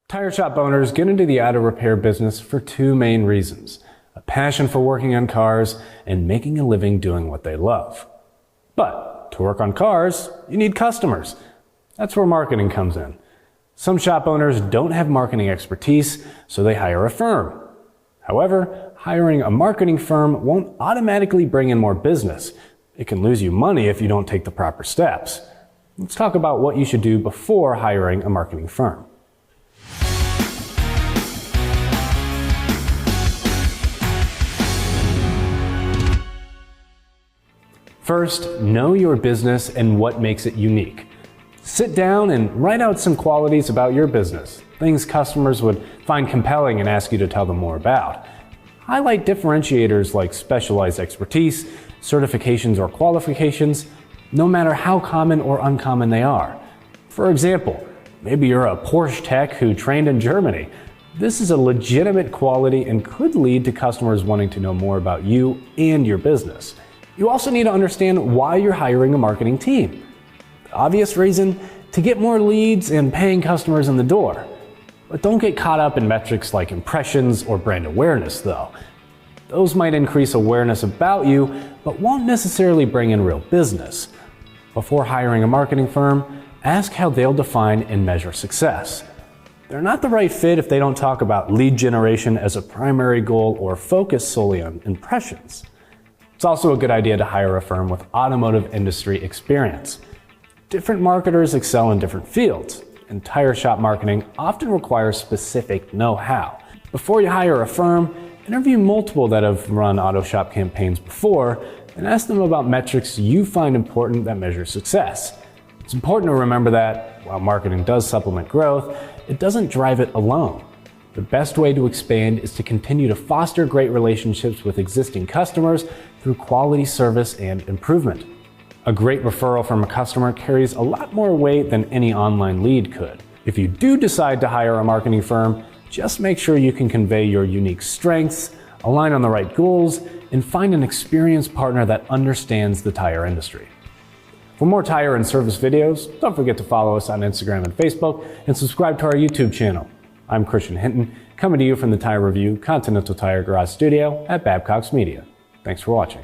Tire shop owners get into the auto repair business for two main reasons: a passion for working on cars and making a living doing what they love. But to work on cars, you need customers. That's where marketing comes in. Some shop owners don't have marketing expertise, so they hire a firm. However, hiring a marketing firm won't automatically bring in more business. It can lose you money if you don't take the proper steps. Let's talk about what you should do before hiring a marketing firm. First, know your business and what makes it unique. Sit down and write out some qualities about your business, things customers would find compelling and ask you to tell them more about. Highlight differentiators like specialized expertise, certifications or qualifications, no matter how common or uncommon they are. For example, maybe you're a Porsche tech who trained in Germany. This is a legitimate quality and could lead to customers wanting to know more about you and your business. You also need to understand why you're hiring a marketing team. The obvious reason: to get more leads and paying customers in the door. But don't get caught up in metrics like impressions or brand awareness though. Those might increase awareness about you, but won't necessarily bring in real business. Before hiring a marketing firm, ask how they'll define and measure success. They're not the right fit if they don't talk about lead generation as a primary goal or focus solely on impressions. It's also a good idea to hire a firm with automotive industry experience. Different marketers excel in different fields, and tire shop marketing often requires specific know-how. Before you hire a firm, interview multiple that have run auto shop campaigns before and ask them about metrics you find important that measure success. It's important to remember that, while marketing does supplement growth, it doesn't drive it alone. The best way to expand is to continue to foster great relationships with existing customers through quality service and improvement. A great referral from a customer carries a lot more weight than any online lead could. If you do decide to hire a marketing firm, just make sure you can convey your unique strengths, align on the right goals, and find an experienced partner that understands the tire industry. For more tire and service videos, don't forget to follow us on Instagram and Facebook and subscribe to our YouTube channel. I'm Christian Hinton, coming to you from the Tire Review Continental Tire Garage Studio at Babcox Media. Thanks for watching.